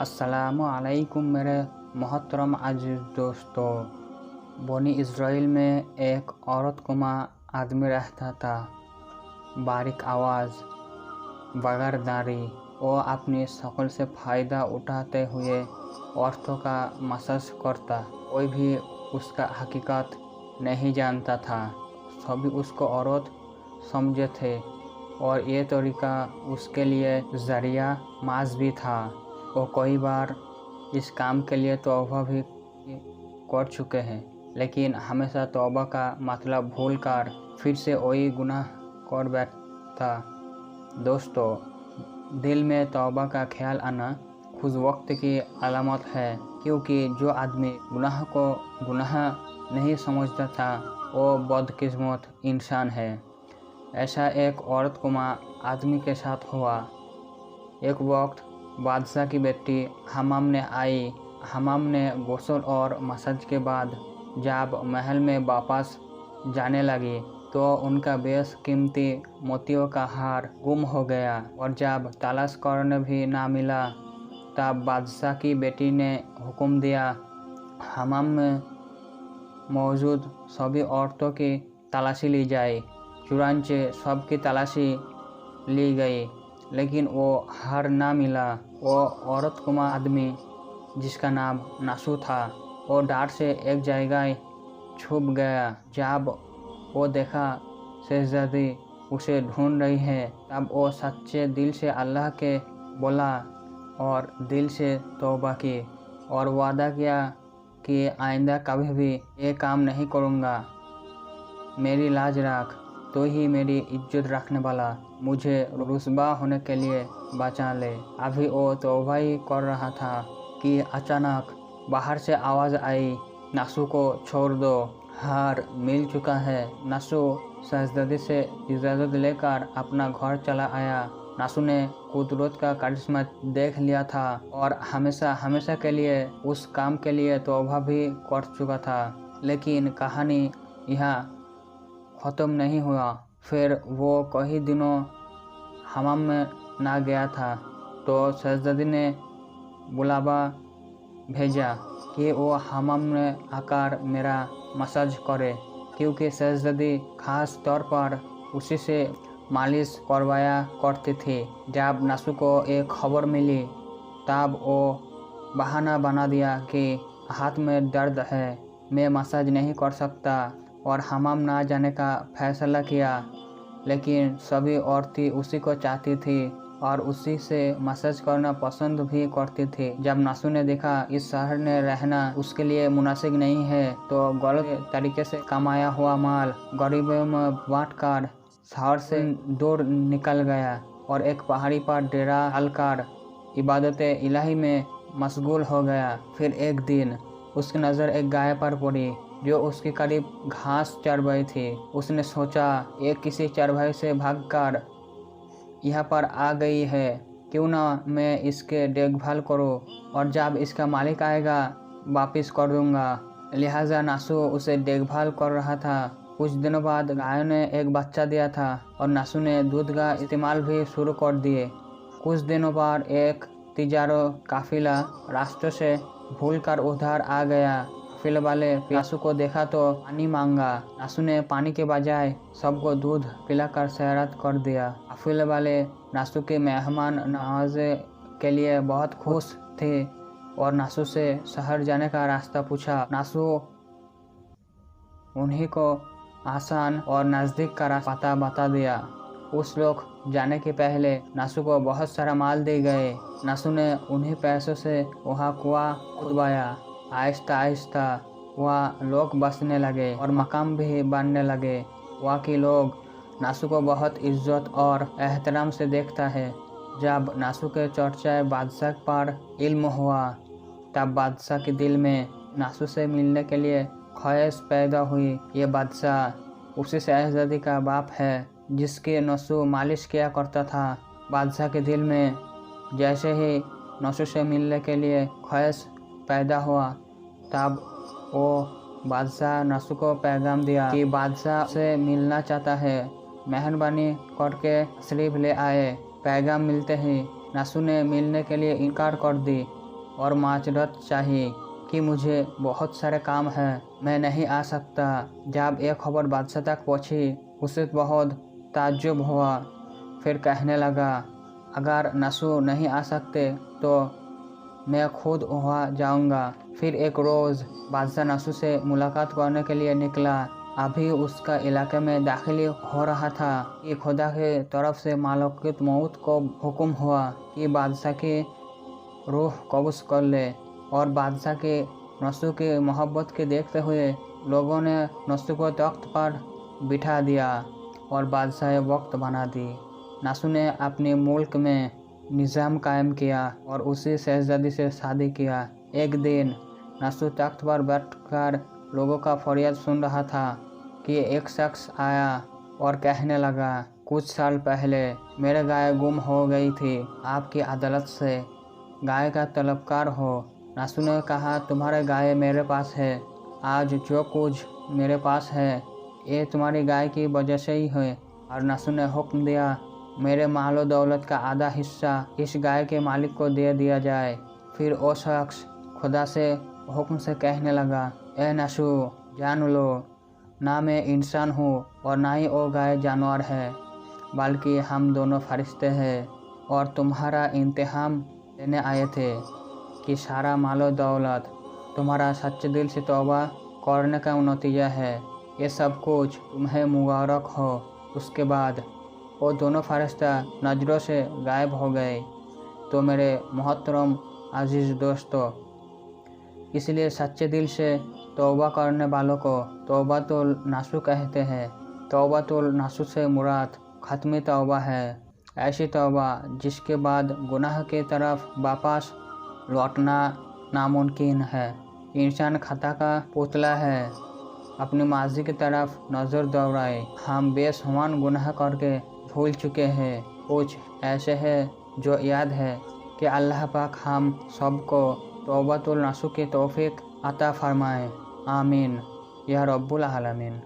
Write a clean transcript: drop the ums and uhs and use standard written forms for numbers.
अस्सलामु अलैकुम मेरे मोहतरम अजीज़ दोस्तों। बनी इज़राइल में एक औरतनुमा आदमी रहता था। बारीक आवाज़, बगैर दाढ़ी। वो अपनी शक्ल से फ़ायदा उठाते हुए औरतों का मसाज करता। कोई भी उसका हकीकत नहीं जानता था। सभी उसको औरत समझे थे और ये तरीका उसके लिए ज़रिया माज भी था। वो कई बार इस काम के लिए तौबा भी कर चुके हैं, लेकिन हमेशा तौबा का मतलब भूल कर फिर से वही गुनाह कर बैठता। दोस्तों, दिल में तौबा का ख्याल आना खुद वक्त की अलामत है, क्योंकि जो आदमी गुनाह को गुनाह नहीं समझता था वो बदकिस्मत इंसान है। ऐसा एक औरतनुमा आदमी के साथ हुआ। एक वक्त बादशाह की बेटी हमाम ने आई। हमाम ने गुस्ल और मसाज के बाद जब महल में वापस जाने लगी तो उनका बेशकीमती मोतियों का हार गुम हो गया, और जब तलाश करने भी ना मिला तब बादशाह की बेटी ने हुक्म दिया हमाम में मौजूद सभी औरतों की तलाशी ली जाए। चुनांचे सबकी तलाशी ली गई, लेकिन वो हार ना मिला। वो औरतनुमा आदमी, जिसका नाम नासू था, वो डर से एक जगह छुप गया। जब वो देखा शहजादी उसे ढूंढ रही है, तब वो सच्चे दिल से अल्लाह के बोला और दिल से तौबा की और वादा किया कि आइंदा कभी भी ये काम नहीं करूँगा। मेरी लाज रख, तो ही मेरी इज्जत रखने वाला, मुझे रुस्वा होने के लिए बचा ले। अभी वो तौबा ही कर रहा था कि अचानक बाहर से आवाज़ आई, नासू को छोड़ दो, हार मिल चुका है। नासू शहजादी से इजाज़त लेकर अपना घर चला आया। नासू ने कुदरत का करिश्मा देख लिया था और हमेशा हमेशा के लिए उस काम के लिए तौबा भी कर चुका था। लेकिन कहानी यहाँ ख़त्म नहीं हुआ। फिर वो कई दिनों हमाम में ना गया था, तो शहजादी ने बुलावा भेजा कि वो हमाम में आकर मेरा मसाज करे, क्योंकि शहजादी ख़ास तौर पर उसी से मालिश करवाया करती थी। जब नासू को एक खबर मिली तब वो बहाना बना दिया कि हाथ में दर्द है, मैं मसाज नहीं कर सकता, और हमाम ना जाने का फैसला किया। लेकिन सभी औरतें उसी को चाहती थी और उसी से मसाज करना पसंद भी करती थी। जब नासू ने देखा इस शहर में रहना उसके लिए मुनासिब नहीं है, तो गलत तरीके से कमाया हुआ माल गरीबों में बांट कर शहर से दूर निकल गया और एक पहाड़ी पर डेरा डालकर इबादत इलाही में मशगूल हो गया। फिर एक दिन उसकी नज़र एक गाय पर पड़ी जो उसके करीब घास चर रही थी। उसने सोचा, ये किसी चरवाहे से भागकर यहाँ पर आ गई है, क्यों ना मैं इसके देखभाल करूँ और जब इसका मालिक आएगा वापस कर दूँगा। लिहाजा नासू उसे देखभाल कर रहा था। कुछ दिनों बाद गायों ने एक बच्चा दिया था और नासू ने दूध का इस्तेमाल भी शुरू कर दिए। कुछ दिनों बाद एक तिजारो काफिला रास्ते से भूलकर उधर आ गया। काफिले वाले नासू को देखा तो पानी मांगा। नासू ने पानी के बजाय सबको दूध पिलाकर सैरात कर दिया। काफिले वाले नासू के मेहमान नवाजे के लिए बहुत खुश थे और नासू से शहर जाने का रास्ता पूछा। नासू उन्हीं को आसान और नज़दीक का रास्ता पता बता दिया। उस लोग जाने के पहले नासू को बहुत सारा माल दे गए। नासू ने उन्हीं पैसों से वहाँ कुआं खुदवाया। आहिस्ता आहिस्ता वहाँ लोग बसने लगे और मकाम भी बनने लगे। वहाँ के लोग नासू को बहुत इज्जत और एहतराम से देखता है। जब नासू के चर्चा बादशाह पर इल्म हुआ तब बादशाह के दिल में नासू से मिलने के लिए ख्वाहिश पैदा हुई। ये बादशाह उसी शहजादी का बाप है जिसके नासू मालिश किया करता था। बादशाह के दिल में जैसे ही नासू से मिलने के लिए ख्वाहिश पैदा हुआ, तब वो बादशाह नसू को पैगाम दिया कि बादशाह से मिलना चाहता है, मेहरबानी करके तशरीफ ले आए। पैगाम मिलते ही नसू ने मिलने के लिए इनकार कर दी और माजरत चाहिए कि मुझे बहुत सारे काम हैं, मैं नहीं आ सकता। जब ये खबर बादशाह तक पहुंची, उसे बहुत ताज्जुब हुआ। फिर कहने लगा, अगर नसू नहीं आ सकते तो मैं खुद वहाँ जाऊंगा। फिर एक रोज़ बादशाह नसू से मुलाकात करने के लिए निकला। अभी उसका इलाके में दाखिल हो रहा था कि खुदा के तरफ से मालिकुल मौत को हुक्म हुआ कि बादशाह की रूह कब्ज़ कर ले। और बादशाह के नसू की मोहब्बत के देखते हुए लोगों ने नसू को तख्त पर बिठा दिया और बादशाह वक्त बना दी। नसू ने अपने मुल्क में निज़ाम कायम किया और उसी शहजादी से शादी किया। एक दिन नसू तख्त पर बैठकर लोगों का फरियाद सुन रहा था कि एक शख्स आया और कहने लगा, कुछ साल पहले मेरे गाय गुम हो गई थी, आपकी अदालत से गाय का तलबकार हो। नसू ने कहा, तुम्हारे गाय मेरे पास है, आज जो कुछ मेरे पास है ये तुम्हारी गाय की वजह से ही है। और नसू ने हुक्म दिया, मेरे मालो दौलत का आधा हिस्सा इस गाय के मालिक को दे दिया जाए। फिर वो शख्स खुदा से हुक्म से कहने लगा, ए नसू, जान लो, ना मैं इंसान हूँ और ना ही वो गाय जानवर है, बल्कि हम दोनों फरिश्ते हैं और तुम्हारा इम्तिहान लेने आए थे कि सारा मालो दौलत तुम्हारा सच्चे दिल से तौबा करने का नतीजा है। ये सब कुछ तुम्हें मुबारक हो। उसके बाद वो दोनों फरिश्ता नज़रों से गायब हो गए। तो मेरे मोहतरम अजीज़ दोस्तों, इसलिए सच्चे दिल से तौबा करने वालों को तौबातुल नसूह कहते हैं। तौबातुल नसूह से मुराद ख़त्मी तौबा है, ऐसी तौबा जिसके बाद गुनाह की तरफ वापस लौटना नामुमकिन है। इंसान खता का पुतला है, अपनी माजी की तरफ नज़र दौड़ाए। हम बेशुमार गुनाह करके भूल चुके हैं। कुछ ऐसे हैं जो याद है कि अल्लाह पाक हम सबको तौबातुल नसूह की तौफीक अता फरमाए। आमीन या रब्बुल आलमीन।